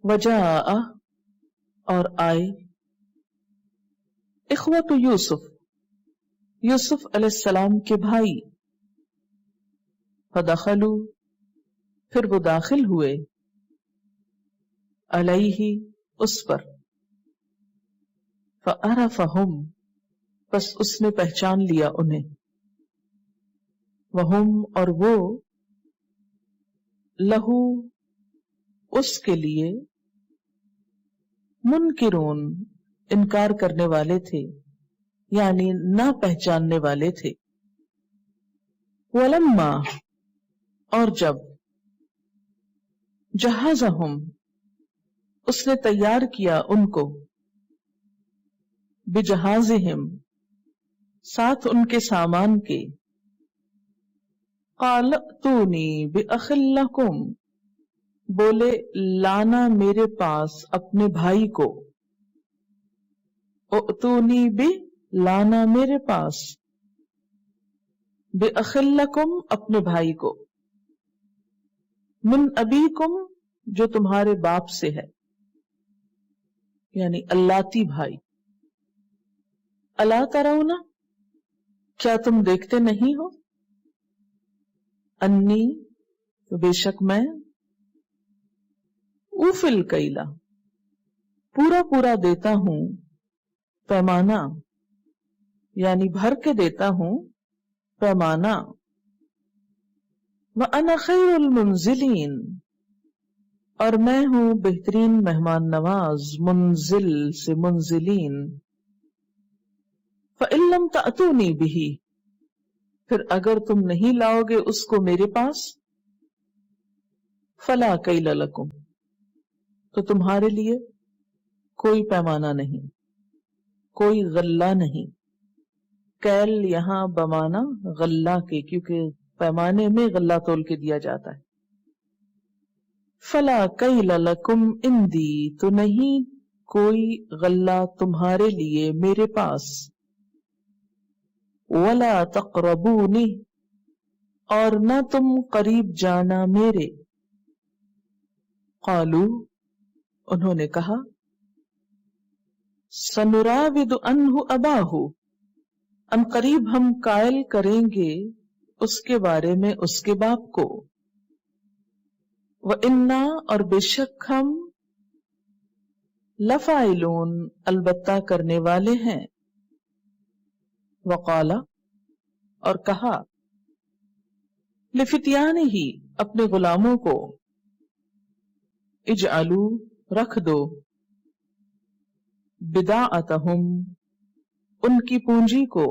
وجاء اور آئے اخوت یوسف یوسف علیہ السلام کے بھائی فدخلوا پھر وہ داخل ہوئے علیہ اس پر فعرفہم پس اس نے پہچان لیا انہیں وہم اور وہ لہو اس کے لیے منکرون انکار کرنے والے تھے یعنی نہ پہچاننے والے تھے ولما اور جب جہازہم اس نے تیار کیا ان کو بجہازہم ساتھ ان کے سامان کے قال ائتونی بأخ لکم بولے لانا میرے پاس اپنے بھائی کو ائتونی لانا میرے پاس بأخ لکم اپنے بھائی کو من ابیکم جو تمہارے باپ سے ہے یعنی اللاتی بھائی الا ترون کیا تم دیکھتے نہیں ہو انی بے شک میں اوفی الکیلا پورا دیتا ہوں پیمانہ یعنی بھر کے دیتا ہوں پیمانہ وَأَنَا خَيْرُ الْمُنزِلِينَ اور میں ہوں بہترین مہمان نواز منزل سے منزلین فَإِن لَمْ تَأْتُونِي بِهِ پھر اگر تم نہیں لاؤ گے اس کو میرے پاس فَلَا كَيْلَ لَكُمْ تو تمہارے لیے کوئی پیمانہ نہیں کوئی غلہ نہیں کیل یہاں بمانا غلہ کے کیونکہ پیمانے میں غلہ تول کے دیا جاتا ہے فلا کیل لکم عندی تو نہیں کوئی غلہ تمہارے لیے میرے پاس ولا تقربونی اور نہ تم قریب جانا میرے قالو انہوں نے کہا سنراود عنہ اباہ ان قریب ہم قائل کریں گے اس کے بارے میں اس کے باپ کو وَإِنَّا اور بے شک ہم لَفَاعِلُونَ البتہ کرنے والے ہیں وقالا اور کہا لِفِتْيَانِهِ اپنے غلاموں کو اجعلوا رکھ دو بِضَاعَتَهُمْ ان کی پونجی کو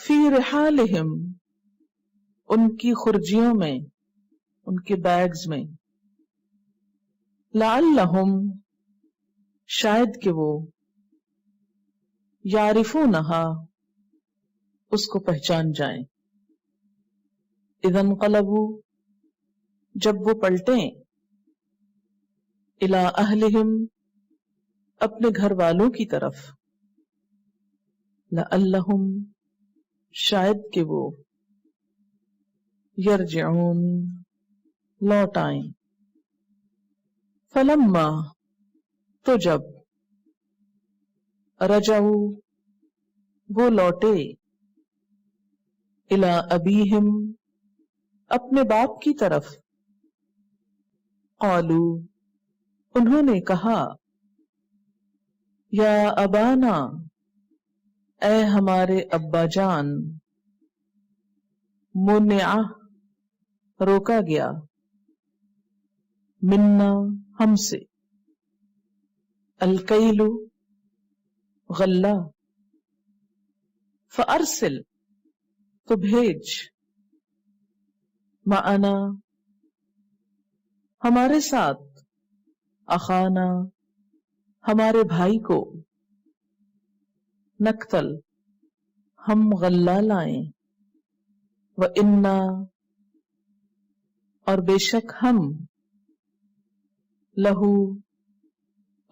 فی رحالہم ان کی خرجیوں میں ان کے بیگز میں لعلہم شاید کہ وہ یعرفونہا اس کو پہچان جائیں اذا انقلبوا جب وہ پلٹیں الی اہلہم اپنے گھر والوں کی طرف لعلہم شاید کہ وہ یرجعون لوٹ آئیں فلما تو جب رجعوا وہ لوٹے الی ابیہم اپنے باپ کی طرف قالو انہوں نے کہا یا ابانا اے ہمارے ابا جان منع روکا گیا منا ہم سے الکیل غلہ فارسل تو بھیج معنا ہمارے ساتھ اخانا ہمارے بھائی کو نقتل ہم غلہ لائیں وَإِنَّا اور بے شک ہم لہو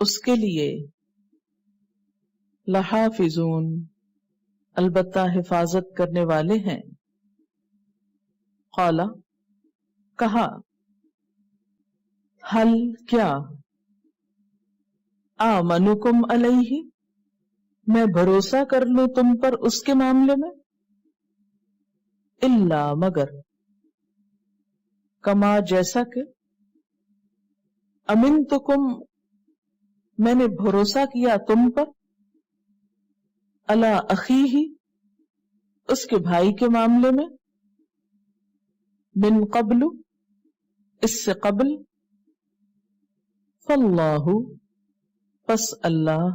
اس کے لیے لحافظون البتہ حفاظت کرنے والے ہیں قالا کہا حل کیا، آمنکم علیہ میں بھروسہ کر لوں تم پر اس کے معاملے میں، الا مگر، کما جیسا کہ، امنتکم میں نے بھروسہ کیا تم پر، علی اخیہ اس کے بھائی کے معاملے میں، من قبل اس سے قبل، فاللہ پس اللہ،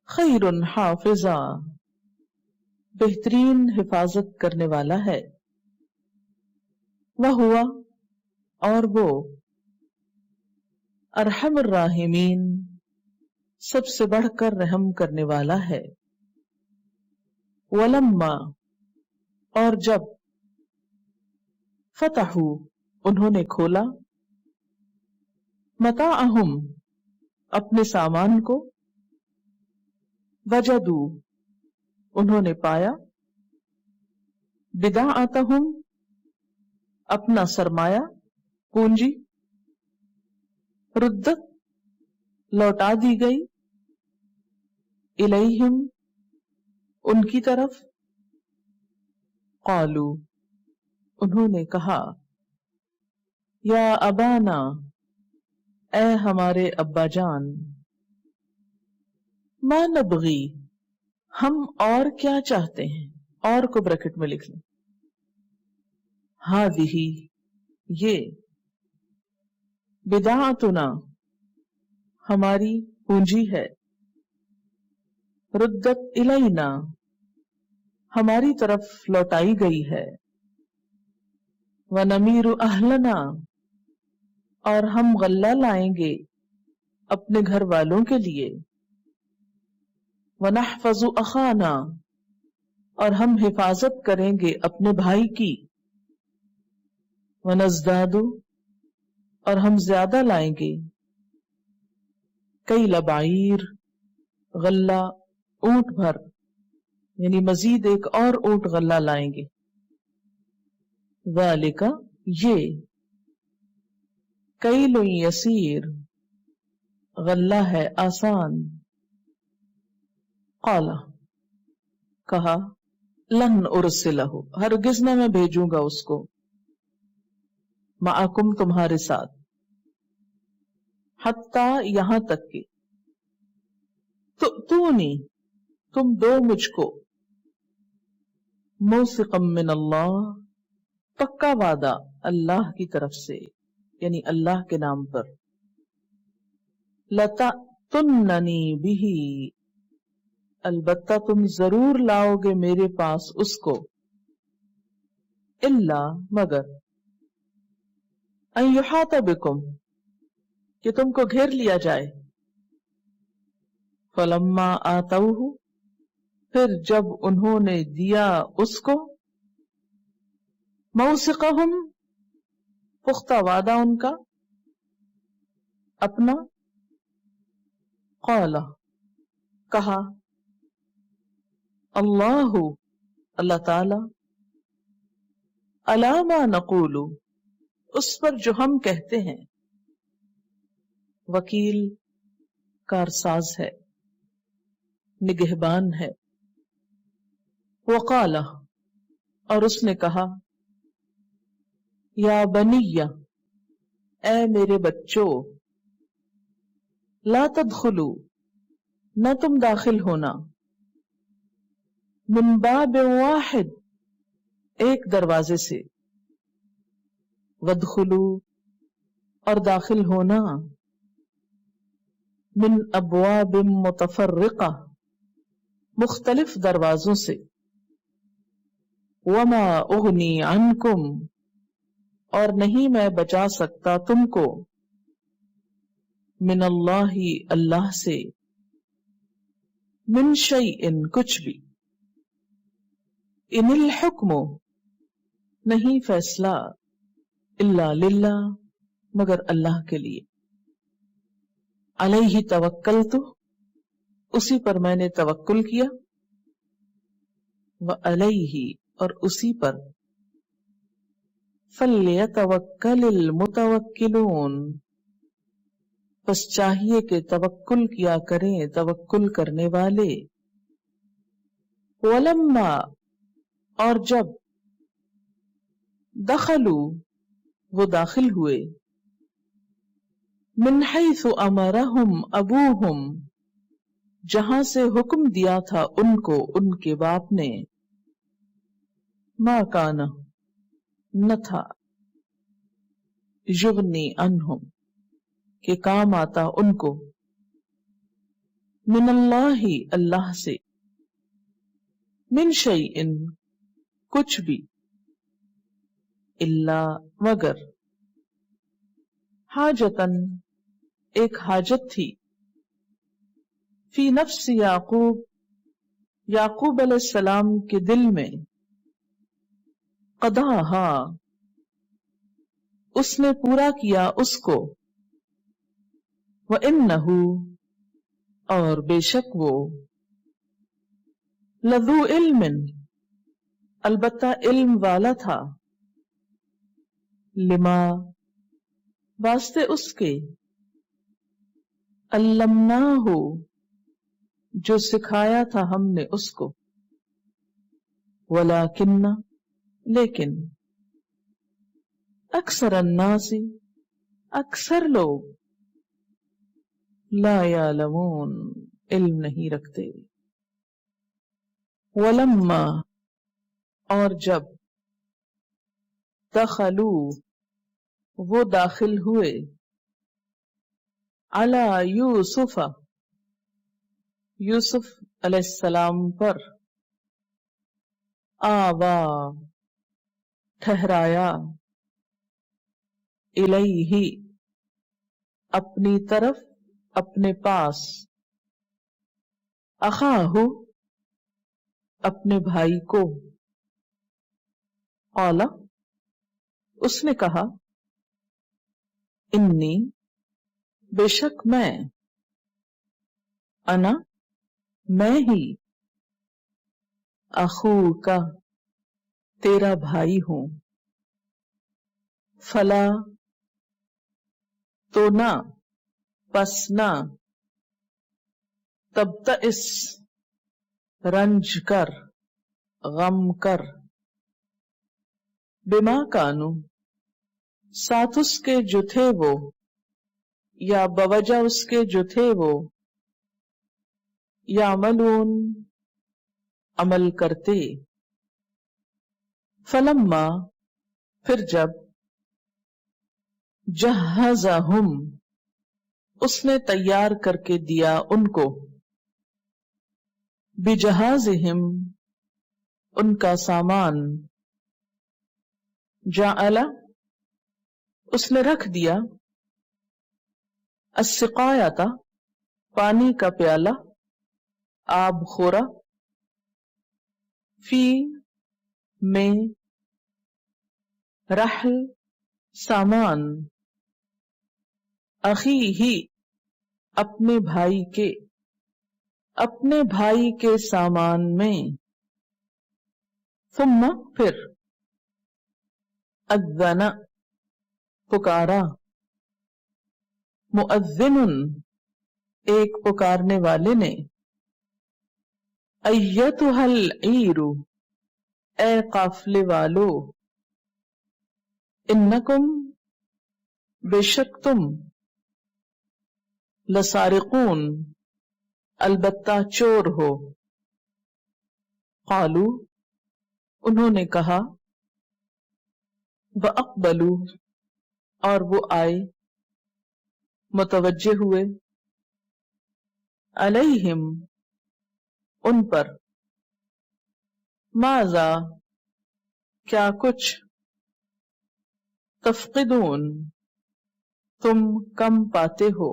خیر حافظا بہترین حفاظت کرنے والا ہے، وہوا اور وہ، ارحم الراحمین سب سے بڑھ کر رحم کرنے والا ہے، ولما اور جب، فتحوا انہوں نے کھولا، متاعہم اپنے سامان کو، وجدوا انہوں نے پایا، بضاعتہم اپنا سرمایہ پونجی، ردت لوٹا دی گئی، الیہم ان کی طرف، قالوا انہوں نے کہا، یا ابانا اے ہمارے ابا جان، ما نبغی ہم اور کیا چاہتے ہیں، اور کو بریکٹ میں لکھ لیں، ہذہ یہ، بضاعتنا ہماری پونجی ہے، ردت الینا ہماری طرف لوٹائی گئی ہے، ونمیر اہلنا اور ہم غلہ لائیں گے اپنے گھر والوں کے لیے، ونحفظ اخانا اور ہم حفاظت کریں گے اپنے بھائی کی، ونزداد اور ہم زیادہ لائیں گے، کیل بعیر غلہ اونٹ بھر، یعنی مزید ایک اور اونٹ غلہ لائیں گے، ذالک یہ، کیل یسیر غلہ ہے آسان، قال کہا، لن ارسلہ ہرگز نہ میں بھیجوں گا اس کو، معکم تمہارے ساتھ، حتی یہاں تک کہ، تؤتونی تم دو مجھ کو، موثقا من اللہ پکا وعدہ اللہ کی طرف سے، یعنی اللہ کے نام پر، لتأتننی بہ البتہ تم ضرور لاؤ گے میرے پاس اس کو، الا مگر، ان یحاط بکم کہ تم کو گھیر لیا جائے، فلما آتوہ پھر جب انہوں نے دیا اس کو، موثقہم پختہ وعدہ ان کا، اپنا، قال کہا، اللہ اللہ تعالی، علی ما نقول اس پر جو ہم کہتے ہیں، وکیل کارساز ہے، نگہبان ہے، وقال اور اس نے کہا، یا بنی اے میرے بچوں، لا تدخلوا نہ تم داخل ہونا، من باب واحد ایک دروازے سے، وادخلوا اور داخل ہونا، من ابواب متفرقہ مختلف دروازوں سے، وما اغنی عنکم اور نہیں میں بچا سکتا تم کو، من اللہ اللہ سے، من شیء کچھ بھی، ان الحکم نہیں فیصلہ، الا للہ مگر اللہ کے لیے، علیہ توکلت اسی پر میں نے توکل کیا، وعلیہ اور اسی پر، فَلْيَتَوَكَّلِ الْمُتَوَكِّلُونَ، بس چاہیے کہ توکل کیا کریں توکل کرنے والے. وَلَمَّا، اور جب، دخلوا، وہ داخل ہوئے، من حیث امرہم ابوہم، جہاں سے حکم دیا تھا ان کو ان کے باپ نے، ما کان، نہ تھا، یغنی عنہم، کہ کام آتا ان کو، من اللہ، اللہ سے، من شیئن، کچھ بھی، الا، مگر، حاجتن، ایک حاجت تھی، فی نفس یعقوب، یعقوب علیہ السلام کے دل میں، قضاہا، اس نے پورا کیا اس کو، وَإِنَّهُ، اور بے شک وہ، لذو علم، البتہ علم والا تھا، لما، واسطے اس کے، علمناہ، جو سکھایا تھا ہم نے اس کو، ولیکن، لیکن، اکثر الناس، اکثر لوگ، لا یعلمون، علم نہیں رکھتے. ولما، اور جب، دخلوا، وہ داخل ہوئے، علی یوسف، یوسف علیہ السلام پر، آوا، ٹھہرایا، الیہ، اپنی طرف، اپنے پاس، اخاہ، اپنے بھائی کو، قال، اس نے کہا، انی، بے شک میں، انا، میں ہی، اخوک، تیرا بھائی ہوں، فلا، تو نہ، پس نہ، تبتئس، رنج کر، غم کر، بما کانو، ساتھ اس کے جو تھے وہ، یا بوجہ اس کے جو تھے وہ، یعملون، عمل کرتے، فلما، پھر جب، جہزہم، اس نے تیار کر کے دیا ان کو، بجہازہم، ان کا سامان، جعل، اس نے رکھ دیا، السقایۃ، پانی کا پیالہ، آب خورا، فی، میں، رحل، سامان، اخیہ، اپنے بھائی کے، اپنے بھائی کے سامان میں، ثم، پھر، اذن، پکارا، مؤذن، ایک پکارنے والے نے، ایتھا العیر، اے قافلے والو، انکم، بے شک تم، لسارقون، البتہ چور ہو. قالو، انہوں نے کہا، وَأَقْبَلُوا، اور وہ آئے، متوجہ ہوئے، علیہم، ان پر، ماذا، کیا کچھ، تفقدون، تم کم پاتے ہو.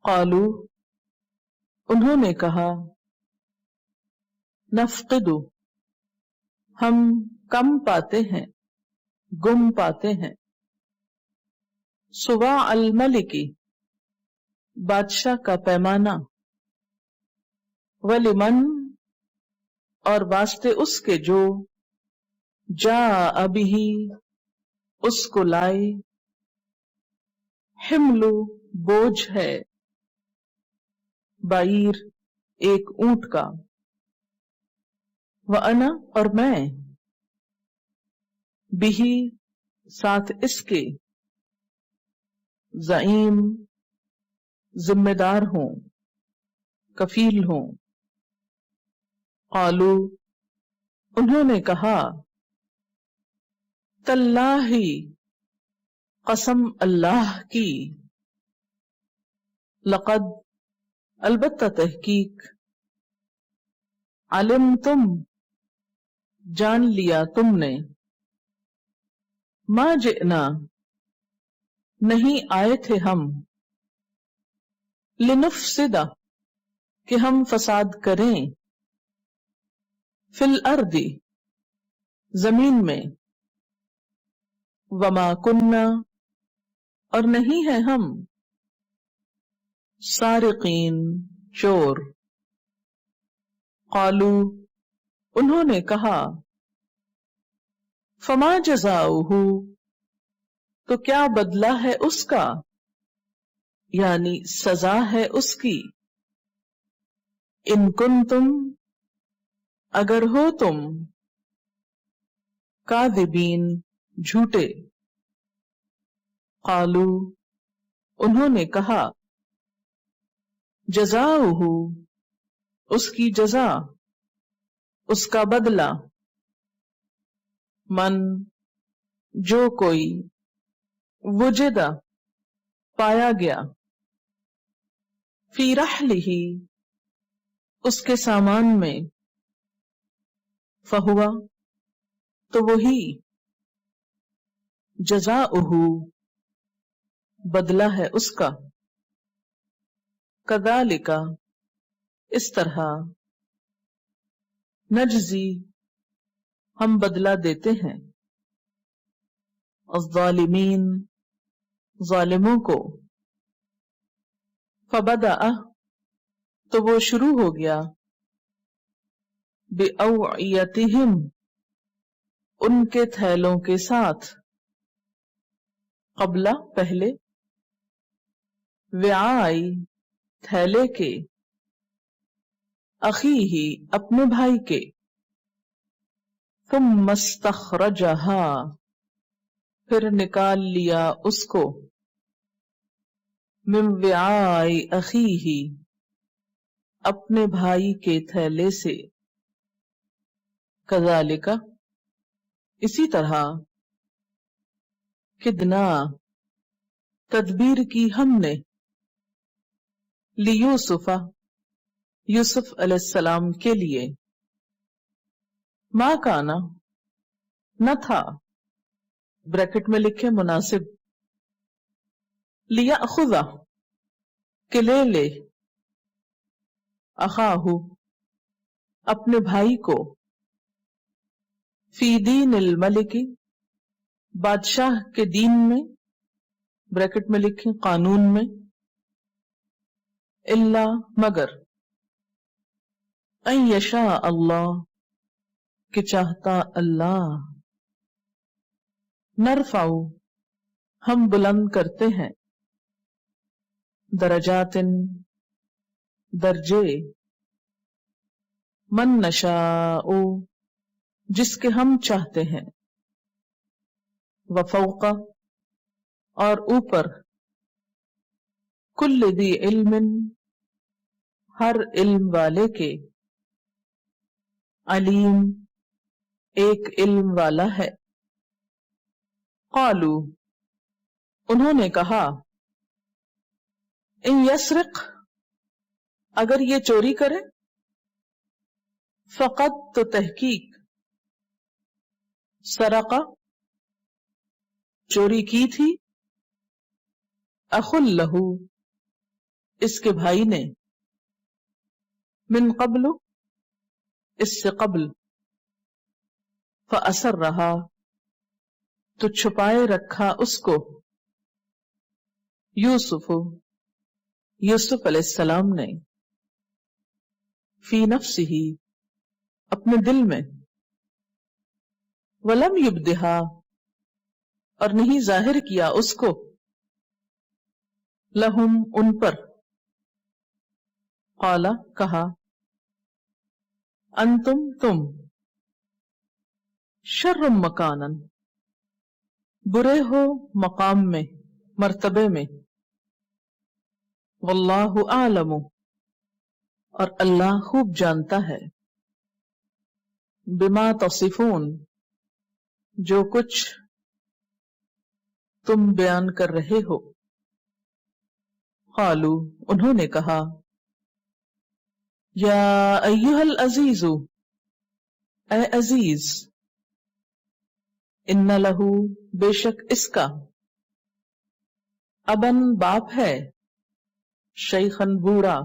قالو، انہوں نے کہا، نفقد، ہم کم پاتے ہیں، گم پاتے ہیں، صواع الملک، بادشاہ کا پیمانہ، ولمن، اور واسطے اس کے جو، جاء به اس کو لائے، حمل بوجھ ہے، بعیر ایک اونٹ کا، وانا اور میں، بھی ساتھ اس کے، زعیم ذمہ دار ہوں، کفیل ہوں۔ قالو انہوں نے کہا، تاللہ قسم اللہ کی، لقد البتہ تحقیق، علمتم جان لیا تم نے، ما جئنا نہیں آئے تھے ہم، لنفسد کہ ہم فساد کریں، فی الارض زمین میں، وما کننا اور نہیں ہے ہم، سارقین چور۔ قالو انہوں نے کہا، فما جزاؤہ تو کیا بدلہ ہے اس کا، یعنی سزا ہے اس کی، ان کنتم اگر ہو تم، کاذبین جھوٹے۔ قالو انہوں نے کہا، جزاؤہ اس کی جزا، اس کا بدلہ، من جو کوئی، وجدہ پایا گیا، فی رحلہ اس کے سامان میں، فہوا تو وہی، جزاؤہ بدلہ ہے اس کا، کذالک اس طرح، نجزی ہم بدلہ دیتے ہیں، الظالمین ظالموں کو۔ فبدأ تو وہ شروع ہو گیا، بأوعیتہم ان کے تھیلوں کے ساتھ، قبلہ پہلے، وعائی تھیلے کے، اخیہ اپنے بھائی کے، ثم استخرجہا پھر نکال لیا اس کو، من وعائی اخیہ اپنے بھائی کے تھیلے سے، کذالک اسی طرح، کدنا تدبیر کی ہم نے، لیوسف یوسف علیہ السلام کے لیے، ما کانا نہ تھا، بریکٹ میں لکھے مناسب، لیأخذ کہ لے لے، اخاہ اپنے بھائی کو، فی دین الملک بادشاہ کے دین میں، بریکٹ میں لکھیں قانون میں، الا مگر، ان یشاء اللہ کہ چاہتا اللہ، نرفع ہم بلند کرتے ہیں، درجات درجے، من نشاء جس کے ہم چاہتے ہیں، وفوق اور اوپر، کل ذی علم ہر علم والے کے، علیم ایک علم والا ہے۔ قالو انہوں نے کہا، ان یسرق اگر یہ چوری کرے، فقط تو تحقیق، سرقہ چوری کی تھی، اخ لہ اس کے بھائی نے، من قبل اس سے قبل، فأسرہا تو چھپائے رکھا اس کو، یوسف یوسف علیہ السلام نے، فی نفسہ اپنے دل میں، ولم یبدہا اور نہیں ظاہر کیا اس کو، لہم ان پر، قال کہا، انتم تم، شر مکانن برے ہو مقام میں، مرتبے میں، واللہ اعلم اور اللہ خوب جانتا ہے، بما تصفون جو کچھ تم بیان کر رہے ہو۔ قالو انہوں نے کہا، یا ایہا العزیز اے عزیز، ان لہو بے شک اس کا، ابن باپ ہے، شیخن بوڑھا،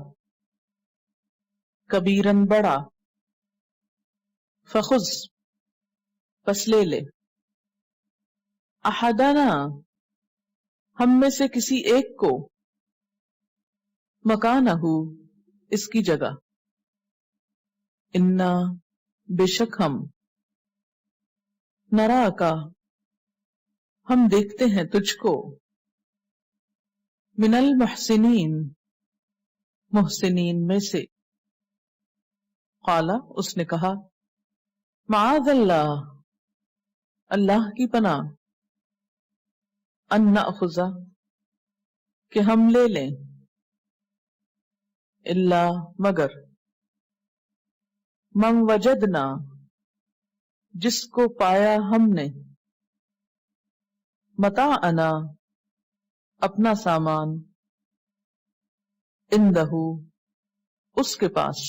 کبیرن بڑا، فخذ پس لے لے، احدنا ہم میں سے کسی ایک کو، مکانہ اس کی جگہ، انا بے شک ہم، نرا کا ہم دیکھتے ہیں تجھ کو، من المحسنین محسنین میں سے۔ قال اس نے کہا، معاذ اللہ اللہ کی پناہ، ان نأخذ کہ ہم لے لیں، الا مگر، من وجدنا جس کو پایا ہم نے، متاعنا اپنا سامان، عندہ اس کے پاس،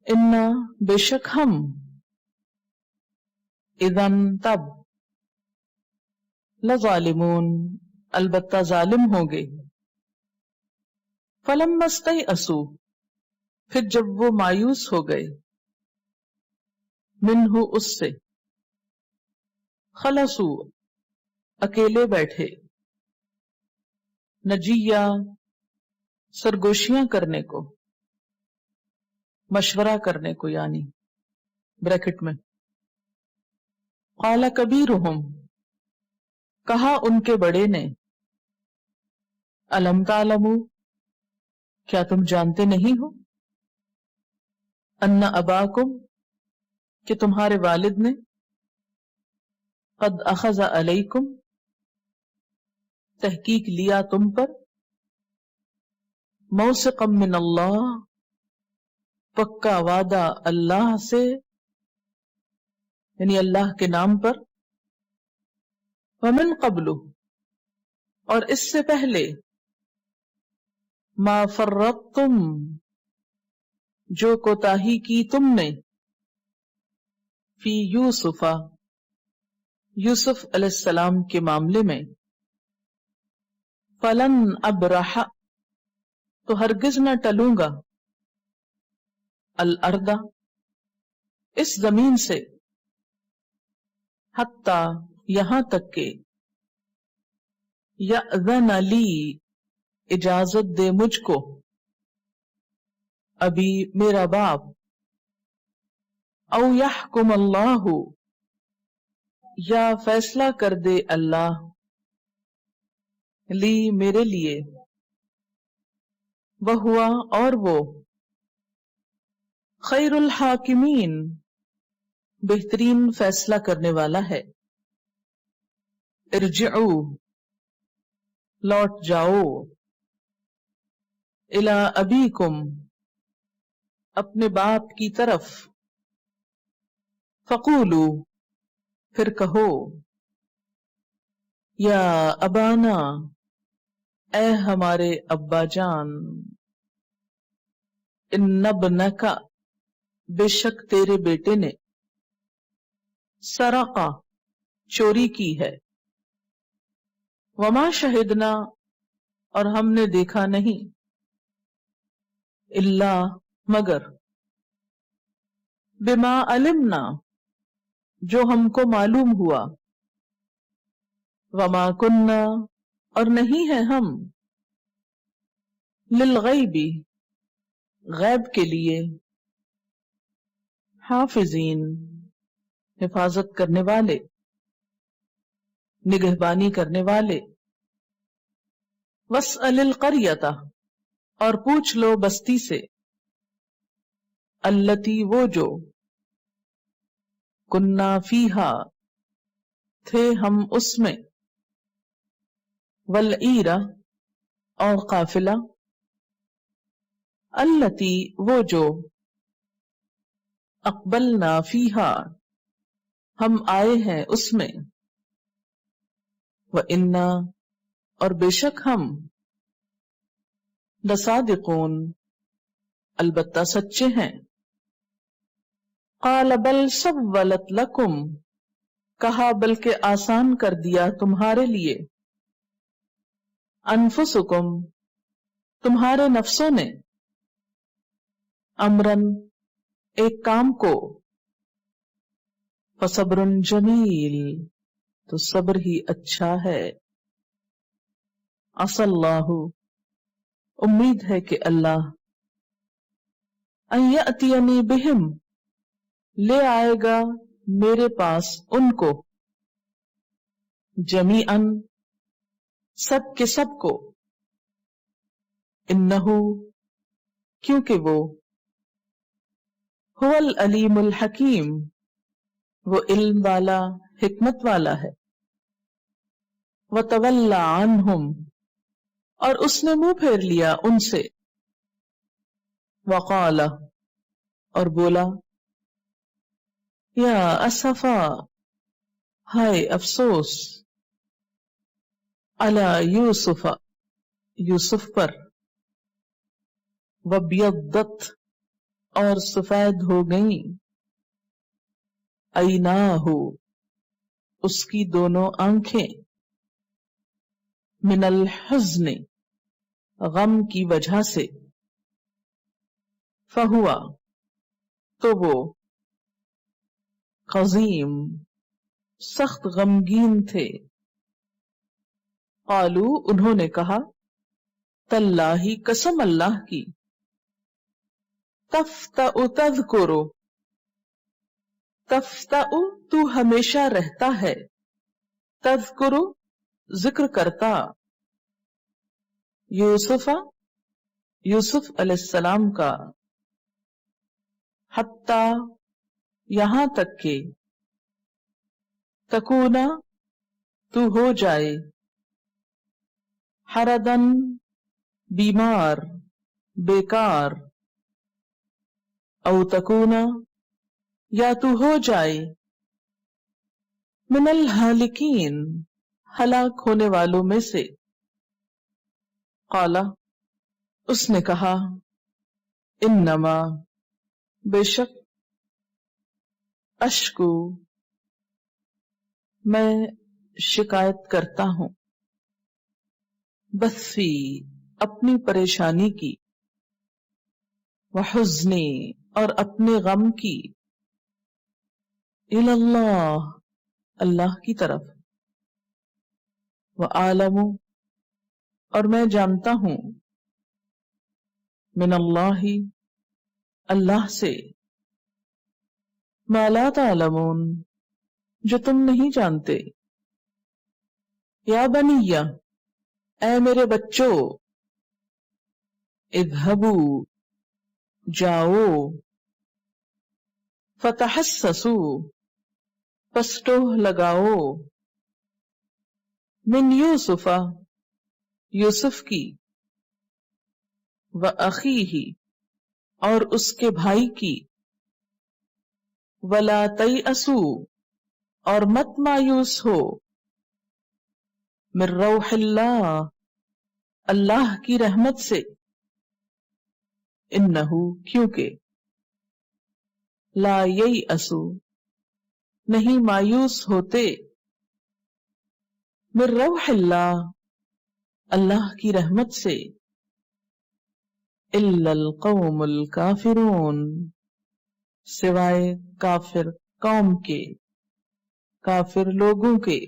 انا بے شک ہم، اذن تب، لظالمون البتہ ظالم ہوں گے۔ فلما استیئسوا پھر جب وہ مایوس ہو گئے، منہ اس سے، خلصوا اکیلے بیٹھے، نجیہ سرگوشیاں کرنے کو، مشورہ کرنے کو، یعنی بریکٹ میں، قال کبیرہم کہا ان کے بڑے نے، الم تعلموا کیا تم جانتے نہیں ہو، ان اباکم کہ تمہارے والد نے، قد اخذ علیکم تحقیق لیا تم پر، موثقا من اللہ پکا وعدہ اللہ سے، یعنی اللہ کے نام پر، ومن قبل اور اس سے پہلے، ما فرطتم جو کوتاہی کی تم نے، فی یوسف یوسف علیہ السلام کے معاملے میں، فلن ابرح تو ہرگز نہ ٹلوں گا، الارض اس زمین سے، حتی یہاں تک کہ، یأذن لی اجازت دے مجھ کو، ابھی میرا باپ، او یحکم اللہ یا فیصلہ کر دے اللہ، لی میرے لیے، وہوا اور وہ، خیر الحاکمین بہترین فیصلہ کرنے والا ہے۔ ارجعوا لوٹ جاؤ، الی ابیکم اپنے باپ کی طرف، فقولوا پھر کہو، یا ابانا اے ہمارے ابا جان، ان ابنک بے شک تیرے بیٹے نے، سرقا چوری کی ہے، وما شہدنا اور ہم نے دیکھا نہیں، الا مگر، بما علمنا جو ہم کو معلوم ہوا، وما کننا اور نہیں ہے ہم، للغیب غیب کے لیے، حافظین حفاظت کرنے والے، نگہبانی کرنے والے۔ واسأل القریۃ، اور پوچھ لو بستی سے، التی وہ جو، کننا فیہا تھے ہم اس میں، والعیرہ اور قافلہ، التی وہ جو، اقبلنا فیہا ہم آئے ہیں اس میں، وَإِنَّا اور بے شک ہم، لصادقون البتہ سچے ہیں۔ قال بل سولت لکم کہا بلکہ آسان کر دیا تمہارے لیے، انفسکم تمہارے نفسوں نے، امرن ایک کام کو، فصبر جمیل تو صبر ہی اچھا ہے، عسى اللہ امید ہے کہ اللہ، ان یأتینی بہم لے آئے گا میرے پاس ان کو، جمیعاً سب کے سب کو، انہو کیونکہ وہ، هو العلیم الحکیم وہ علم والا حکمت والا ہے، وَتَوَلَّ عَنْهُمْ اور اس نے منہ پھیر لیا ان سے، وقال اور بولا، یا اسفا ہائے افسوس، علی یوسف یوسف پر، وَبْيَضَّتْ اور سفید ہو گئیں، عیناہ اس کی دونوں آنکھیں، من الحزن غم کی وجہ سے، فہوا تو وہ، قزیم سخت غمگین تھے، قالو انہوں نے کہا، تاللہ قسم اللہ کی، تفتأ تذکر تفتأ تو ہمیشہ رہتا ہے، تذکر ذکر کرتا، یوسف یوسف علیہ السلام کا، حتی یہاں تک کہ، تکونا تو ہو جائے، حردن بیمار بیکار، او تکونا یا تو ہو جائے، من الہالکین ہلاک ہونے والوں میں سے، قالا اس نے کہا، انما بے شک، اشکو میں شکایت کرتا ہوں، بثی اپنی پریشانی کی، وحزنی اور اپنے غم کی، اللہ اللہ کی طرف، وَأَعْلَمُ اور میں جانتا ہوں، من اللہ اللہ سے، ما لا تعلمون جو تم نہیں جانتے، یا بنی اے میرے بچوں، اذهبوا جاؤ، فتحسسوا پس ٹوہ لگاؤ، من یوسف یوسف کی، وَأَخِیہِ اور اس کے بھائی کی، وَلَا تَیْأَسُوا اور مت مایوس ہو، من روح اللہ اللہ کی رحمت سے، انہو کیونکہ، لا ییأس نہیں مایوس ہوتے، من روح اللہ اللہ کی رحمت سے، الا القوم الکافرون سوائے کافر قوم کے، کافر لوگوں کے،